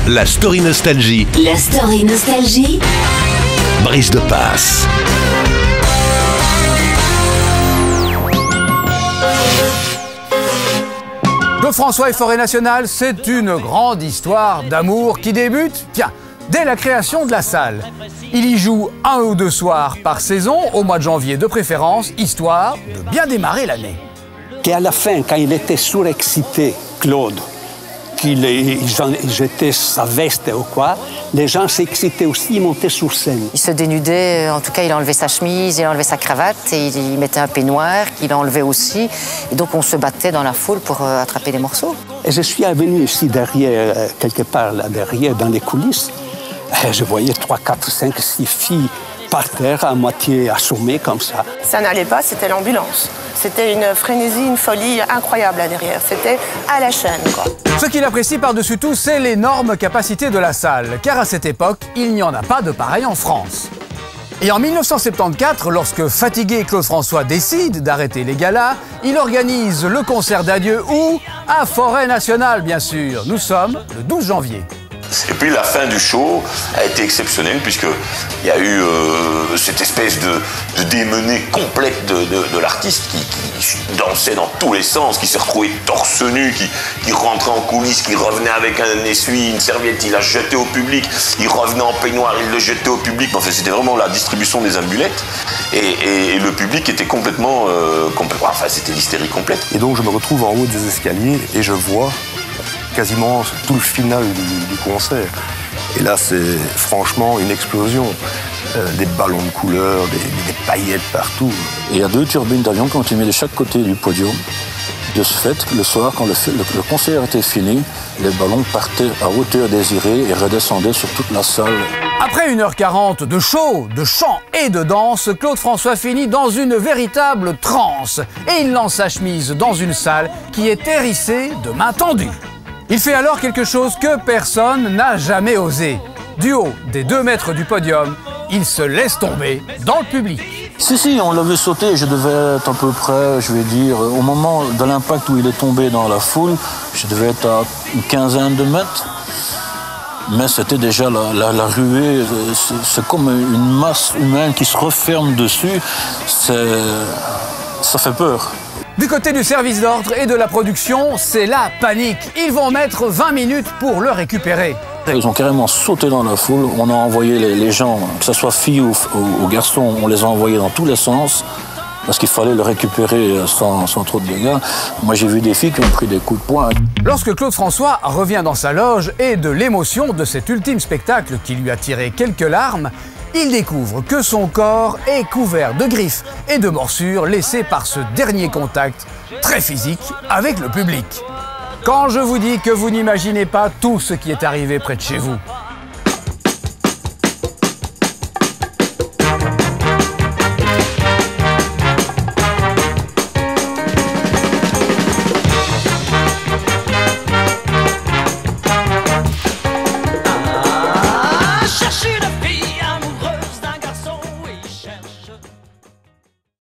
La story nostalgie. La story nostalgie. Brice de Passe. Claude François et Forêt Nationale, c'est une grande histoire d'amour qui débute, tiens, dès la création de la salle. Il y joue 1 ou 2 soirs par saison, au mois de janvier de préférence, histoire de bien démarrer l'année. Et à la fin, quand il était surexcité, Claude, qu'il jetait sa veste ou quoi, les gens s'excitaient aussi, ils montaient sur scène. Il se dénudait, en tout cas il enlevait sa chemise, il enlevait sa cravate, et il mettait un peignoir qu'il enlevait aussi. Et donc on se battait dans la foule pour attraper les morceaux. Et je suis venu ici derrière, quelque part là derrière, dans les coulisses. Et je voyais 3, 4, 5, 6 filles par terre, à moitié assommées comme ça. Ça n'allait pas, c'était l'ambulance. C'était une frénésie, une folie incroyable là derrière. C'était à la chaîne, quoi. Ce qu'il apprécie par-dessus tout, c'est l'énorme capacité de la salle, car à cette époque, il n'y en a pas de pareil en France. Et en 1974, lorsque fatigué Claude François décide d'arrêter les galas, il organise le concert d'adieu où? À Forêt Nationale, bien sûr. Nous sommes le 12 janvier. Et puis la fin du show a été exceptionnelle puisqu'il y a eu cette espèce de démenée complète de l'artiste qui dansait dans tous les sens, qui s'est retrouvé torse nu, qui rentrait en coulisses, qui revenait avec un essuie, une serviette, il la jetait au public, il revenait en peignoir, il le jetait au public. Enfin, c'était vraiment la distribution des amulettes et le public était complètement enfin, c'était l'hystérie complète. Et donc je me retrouve en haut des escaliers et je vois quasiment tout le final du concert. Et là, c'est franchement une explosion. Des ballons de couleurs, des paillettes partout. Et il y a 2 turbines d'avion qui ont été mises de chaque côté du podium. De ce fait, le soir, quand le concert était fini, les ballons partaient à hauteur désirée et redescendaient sur toute la salle. Après 1h40 de show, de chant et de danse, Claude François finit dans une véritable transe. Et il lance sa chemise dans une salle qui est hérissée de mains tendues. Il fait alors quelque chose que personne n'a jamais osé. Du haut des 2 mètres du podium, il se laisse tomber dans le public. Si, on l'avait sauté, je devais être à peu près, je vais dire, au moment de l'impact où il est tombé dans la foule, je devais être à une quinzaine de mètres. Mais c'était déjà la ruée, c'est comme une masse humaine qui se referme dessus, ça fait peur. Du côté du service d'ordre et de la production, c'est la panique. Ils vont mettre 20 minutes pour le récupérer. Ils ont carrément sauté dans la foule. On a envoyé les gens, que ce soit filles ou garçons, on les a envoyés dans tous les sens parce qu'il fallait le récupérer sans trop de dégâts. Moi, j'ai vu des filles qui ont pris des coups de poing. Lorsque Claude François revient dans sa loge et de l'émotion de cet ultime spectacle qui lui a tiré quelques larmes, il découvre que son corps est couvert de griffes et de morsures laissées par ce dernier contact très physique avec le public. Quand je vous dis que vous n'imaginez pas tout ce qui est arrivé près de chez vous,